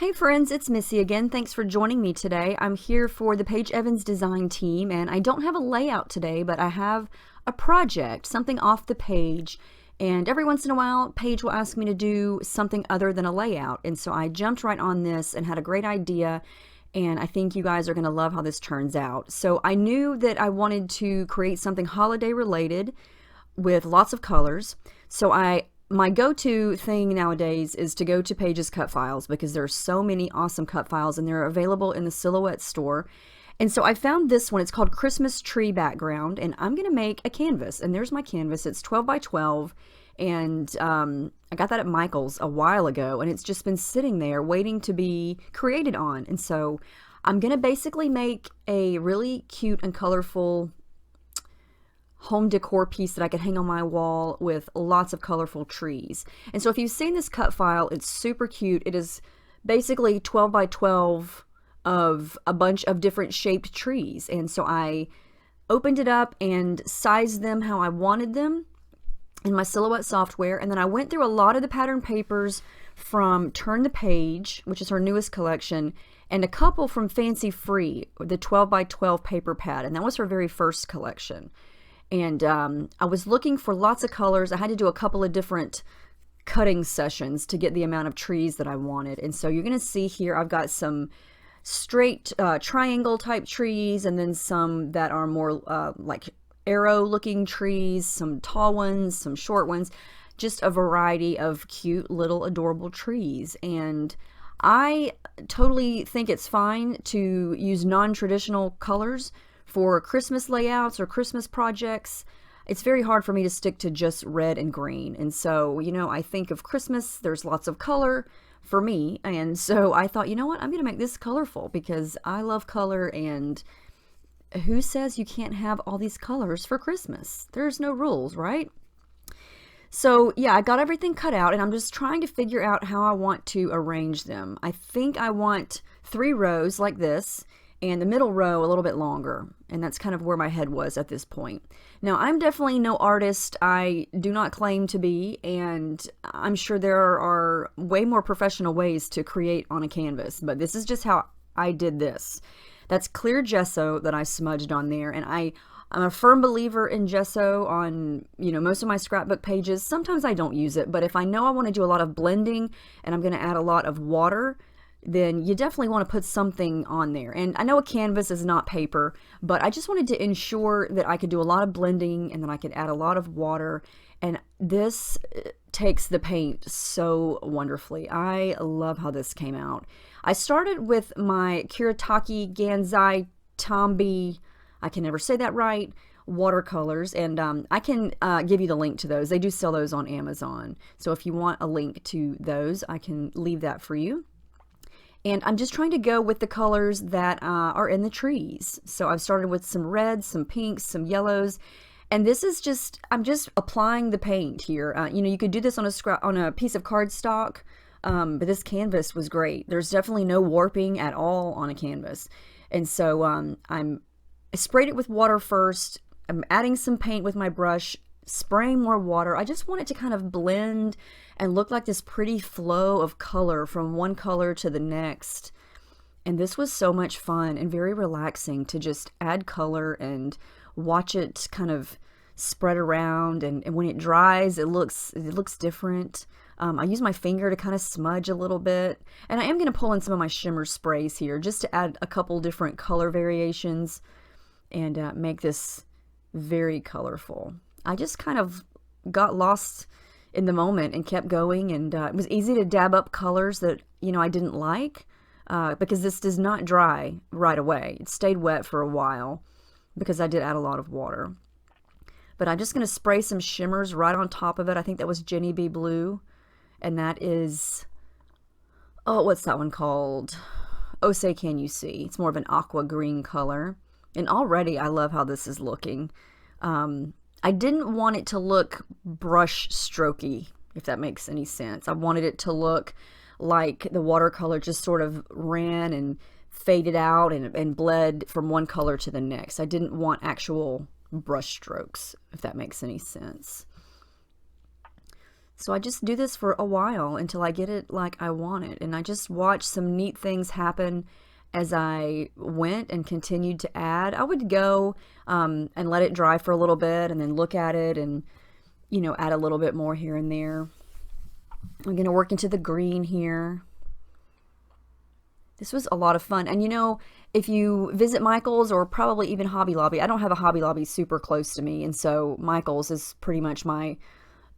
Hey friends, it's Missy again. Thanks for joining me today. I'm here for the Paige Evans design team, and I don't have a layout today, but I have a project, something off the page. And every once in a while, Paige will ask me to do something other than a layout. And so I jumped right on this and had a great idea. And I think you guys are going to love how this turns out. So I knew that I wanted to create something holiday related with lots of colors. So my go-to thing nowadays is to go to Paige's cut files because there are so many awesome cut files and they're available in the Silhouette store. And so I found this one. It's called Christmas Tree Background, and I'm going to make a canvas. And there's my canvas. It's 12 by 12, and I got that at Michael's a while ago, and it's just been sitting there waiting to be created on. And so I'm going to basically make a really cute and colorful home decor piece that I could hang on my wall with lots of colorful trees. And so if you've seen this cut file, it's super cute. It is basically 12 by 12 of a bunch of different shaped trees. And so I opened it up and sized them how I wanted them in my Silhouette software. And then I went through a lot of the pattern papers from Turn the Page, which is her newest collection, and a couple from Fancy Free, the 12 by 12 paper pad. And that was her very first collection. And I was looking for lots of colors. I had to do a couple of different cutting sessions to get the amount of trees that I wanted. And so you're going to see here I've got some straight triangle type trees, and then some that are more like arrow looking trees, some tall ones, some short ones, just a variety of cute little adorable trees. And I totally think it's fine to use non-traditional colors for Christmas layouts or Christmas projects. It's very hard for me to stick to just red and green. And so, I think of Christmas, there's lots of color for me. And so I thought, you know what, I'm going to make this colorful because I love color, and who says you can't have all these colors for Christmas? There's no rules, right? So yeah, I got everything cut out, and I'm just trying to figure out how I want to arrange them. I think I want 3 rows like this, and the middle row a little bit longer, and that's kind of where my head was at this point. Now, I'm definitely no artist. I do not claim to be, and I'm sure there are way more professional ways to create on a canvas, but this is just how I did this. That's clear gesso that I smudged on there, and I'm a firm believer in gesso on, most of my scrapbook pages. Sometimes I don't use it, but if I know I want to do a lot of blending and I'm going to add a lot of water, then you definitely want to put something on there. And I know a canvas is not paper, but I just wanted to ensure that I could do a lot of blending and that I could add a lot of water. And this takes the paint so wonderfully. I love how this came out. I started with my Kuretake Gansai Tombi, I can never say that right, watercolors, and I can give you the link to those. They do sell those on Amazon. So if you want a link to those, I can leave that for you. And I'm just trying to go with the colors that are in the trees. So I've started with some reds, some pinks, some yellows. And this is just, I'm just applying the paint here. You could do this on a piece of cardstock, but this canvas was great. There's definitely no warping at all on a canvas. And so I sprayed it with water first. I'm adding some paint with my brush, spraying more water. I just want it to kind of blend and look like this pretty flow of color from one color to the next. And this was so much fun and very relaxing to just add color and watch it kind of spread around. And when it dries, it looks different. I use my finger to kind of smudge a little bit. And I am going to pull in some of my shimmer sprays here just to add a couple different color variations and make this very colorful. I just kind of got lost in the moment and kept going, and it was easy to dab up colors that I didn't like because this does not dry right away. It stayed wet for a while because I did add a lot of water. But I'm just going to spray some shimmers right on top of it. I think that was Jenny B. Blue, and that is, what's that one called? Oh, Say Can You See? It's more of an aqua green color, and already I love how this is looking. I didn't want it to look brush strokey, if that makes any sense. I wanted it to look like the watercolor just sort of ran and faded out and bled from one color to the next. I didn't want actual brush strokes, if that makes any sense. So I just do this for a while until I get it like I want it. And I just watched some neat things happen as I went and continued to add. I would go and let it dry for a little bit and then look at it and, add a little bit more here and there. I'm going to work into the green here. This was a lot of fun. And if you visit Michael's or probably even Hobby Lobby, I don't have a Hobby Lobby super close to me. And so Michael's is pretty much my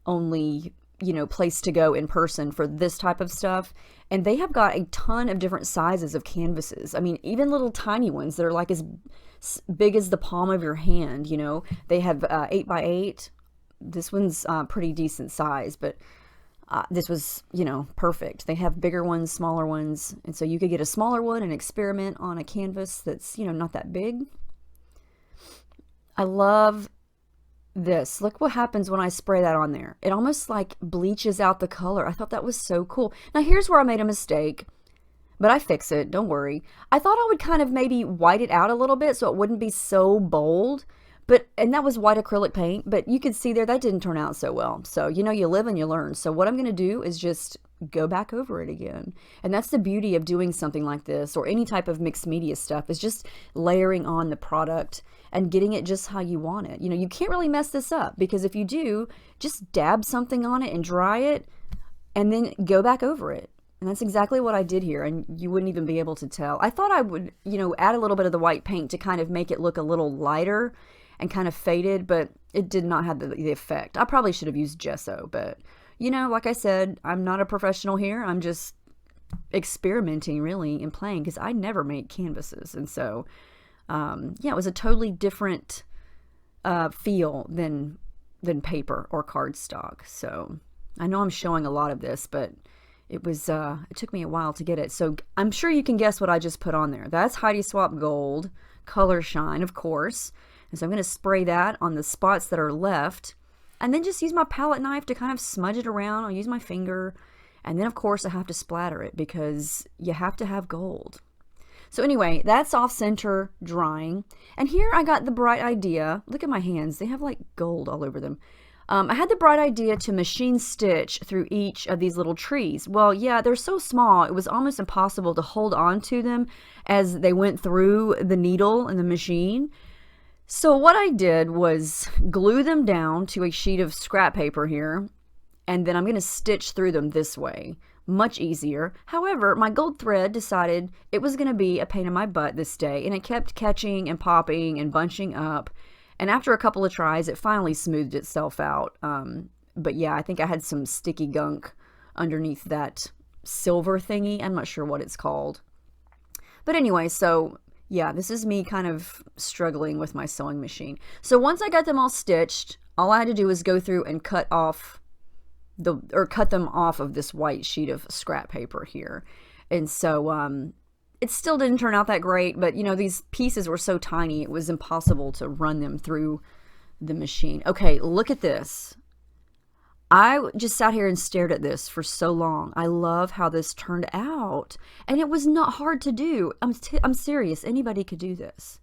only place to go in person for this type of stuff. And they have got a ton of different sizes of canvases. I mean, even little tiny ones that are like as big as the palm of your hand. They have 8x8. This one's pretty decent size, but this was perfect. They have bigger ones, smaller ones, and so you could get a smaller one and experiment on a canvas that's not that big. I love this. Look what happens when I spray that on there. It almost like bleaches out the color. I thought that was so cool. Now here's where I made a mistake, but I fix it, don't worry. I thought I would kind of maybe white it out a little bit so it wouldn't be so bold, and that was white acrylic paint, but you could see there that didn't turn out so well. So you live and you learn. So what I'm going to do is just go back over it again. And that's the beauty of doing something like this or any type of mixed media stuff, is just layering on the product and getting it just how you want it. You can't really mess this up, because if you do, just dab something on it and dry it and then go back over it. And that's exactly what I did here, and you wouldn't even be able to tell. I thought I would, add a little bit of the white paint to kind of make it look a little lighter and kind of faded, but it did not have the effect. I probably should have used gesso, but like I said, I'm not a professional here. I'm just experimenting really and playing, because I never make canvases. And so it was a totally different feel than paper or cardstock. So I know I'm showing a lot of this, but it took me a while to get it. So I'm sure you can guess what I just put on there. That's Heidi Swapp Gold Color Shine, of course. And so I'm going to spray that on the spots that are left, and then just use my palette knife to kind of smudge it around. I'll use my finger, and then of course I have to splatter it because you have to have gold. So anyway, that's off center drying. And here I got the bright idea. Look at my hands. They have like gold all over them. I had the bright idea to machine stitch through each of these little trees. Well, yeah, they're so small, it was almost impossible to hold on to them as they went through the needle in the machine. So what I did was glue them down to a sheet of scrap paper here, and then I'm going to stitch through them this way. Much easier. However, my gold thread decided it was going to be a pain in my butt this day, and it kept catching and popping and bunching up. And after a couple of tries, it finally smoothed itself out. But yeah, I think I had some sticky gunk underneath that silver thingy. I'm not sure what it's called. But anyway, so yeah, this is me kind of struggling with my sewing machine. So once I got them all stitched, all I had to do was go through and cut them off of this white sheet of scrap paper here. And so it still didn't turn out that great, but these pieces were so tiny it was impossible to run them through the machine. Okay, look at this. I just sat here and stared at this for so long. I love how this turned out, and it was not hard to do. I'm serious. Anybody could do this.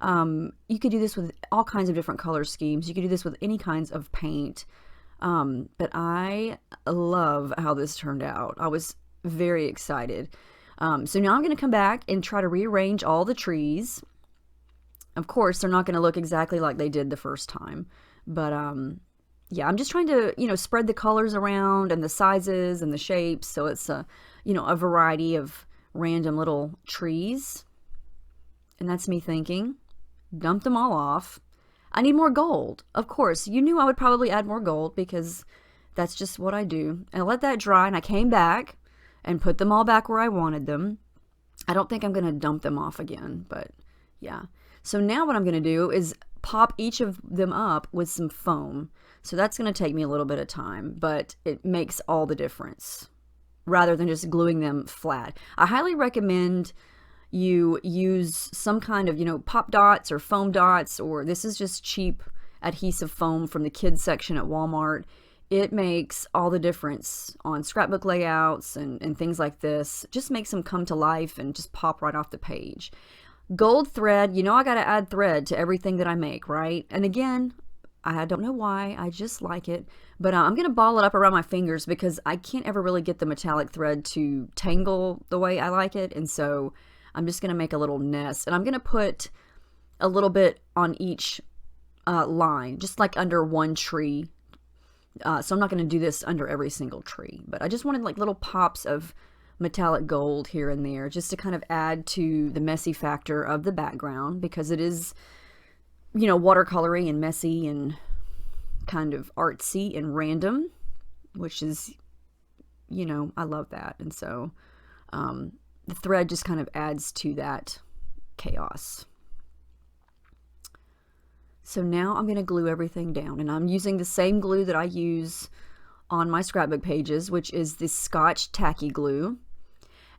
You could do this with all kinds of different color schemes. You could do this with any kinds of paint. But I love how this turned out. I was very excited. So now I'm going to come back and try to rearrange all the trees. Of course, they're not going to look exactly like they did the first time, but yeah, I'm just trying to, spread the colors around and the sizes and the shapes. So it's a variety of random little trees. And that's me thinking, dump them all off. I need more gold. Of course, you knew I would probably add more gold because that's just what I do. And I let that dry, and I came back and put them all back where I wanted them. I don't think I'm going to dump them off again, but yeah. So now what I'm going to do is pop each of them up with some foam. So that's going to take me a little bit of time, but it makes all the difference rather than just gluing them flat. I highly recommend you use some kind of, pop dots or foam dots, or this is just cheap adhesive foam from the kids section at Walmart. It makes all the difference on scrapbook layouts and things like this. Just makes them come to life and just pop right off the page. Gold thread, I got to add thread to everything that I make, right? And again, I don't know why, I just like it. But I'm going to ball it up around my fingers because I can't ever really get the metallic thread to tangle the way I like it. And so I'm just going to make a little nest. And I'm going to put a little bit on each line, just like under one tree. So I'm not going to do this under every single tree. But I just wanted like little pops of metallic gold here and there just to kind of add to the messy factor of the background, because it is, you know, watercolory and messy and kind of artsy and random, which is, you know, I love that. And so the thread just kind of adds to that chaos. So now I'm going to glue everything down, and I'm using the same glue that I use on my scrapbook pages, which is the Scotch Tacky Glue.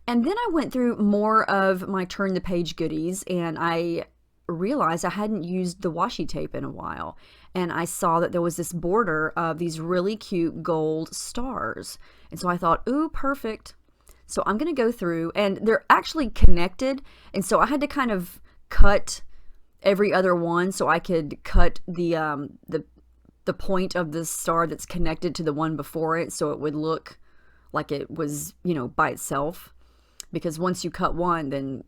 And then I went through more of my Turn the Page goodies, and I realized I hadn't used the washi tape in a while. And I saw that there was this border of these really cute gold stars. And so I thought, ooh, perfect. So I'm going to go through, and they're actually connected. And so I had to kind of cut every other one so I could cut the point of the star that's connected to the one before it, so it would look like it was, you know, by itself. Because once you cut one, then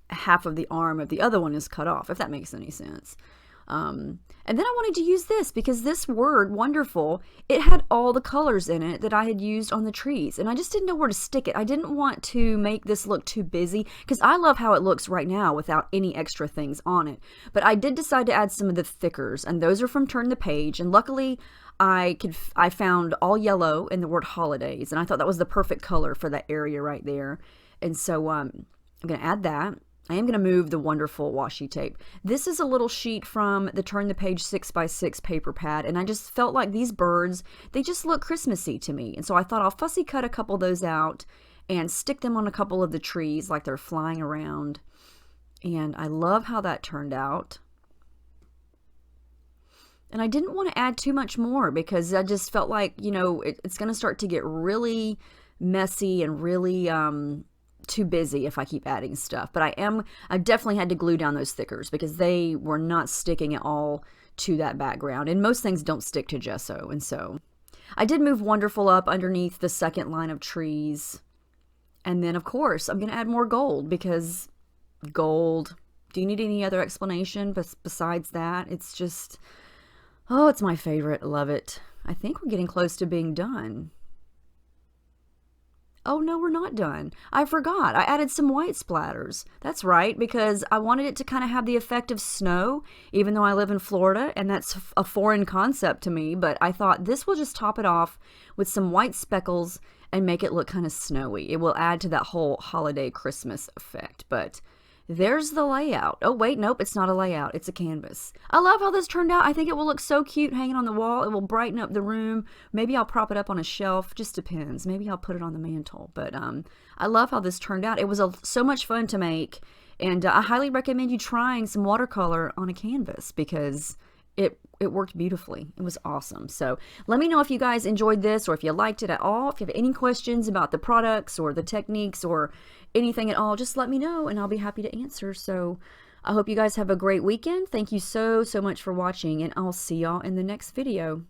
half of the arm of the other one is cut off, if that makes any sense. And then I wanted to use this because this word, wonderful, it had all the colors in it that I had used on the trees. And I just didn't know where to stick it. I didn't want to make this look too busy because I love how it looks right now without any extra things on it. But I did decide to add some of the thickers, and those are from Turn the Page. And luckily, I found all yellow in the word holidays, and I thought that was the perfect color for that area right there. And so I'm going to add that. I am going to move the wonderful washi tape. This is a little sheet from the Turn the Page 6x6 paper pad, and I just felt like these birds, they just look Christmassy to me. And so I thought I'll fussy cut a couple of those out and stick them on a couple of the trees like they're flying around. And I love how that turned out. And I didn't want to add too much more because I just felt like, you know, it's going to start to get really messy and really too busy if I keep adding stuff. But I definitely had to glue down those thickers because they were not sticking at all to that background. And most things don't stick to gesso. And so I did move wonderful up underneath the second line of trees. And then, of course, I'm going to add more gold because gold. Do you need any other explanation besides that? It's just, oh, it's my favorite. I love it. I think we're getting close to being done. Oh, no, we're not done. I forgot. I added some white splatters. That's right, because I wanted it to kind of have the effect of snow, even though I live in Florida, and that's a foreign concept to me, but I thought this will just top it off with some white speckles and make it look kind of snowy. It will add to that whole holiday Christmas effect, but there's the layout. Oh, wait, nope, it's not a layout. It's a canvas. I love how this turned out. I think it will look so cute hanging on the wall. It will brighten up the room. Maybe I'll prop it up on a shelf. Just depends. Maybe I'll put it on the mantle. But I love how this turned out. It was so much fun to make. And I highly recommend you trying some watercolor on a canvas because it worked beautifully. It was awesome. So let me know if you guys enjoyed this or if you liked it at all. If you have any questions about the products or the techniques or anything at all, just let me know and I'll be happy to answer. So I hope you guys have a great weekend. Thank you so much for watching, and I'll see y'all in the next video.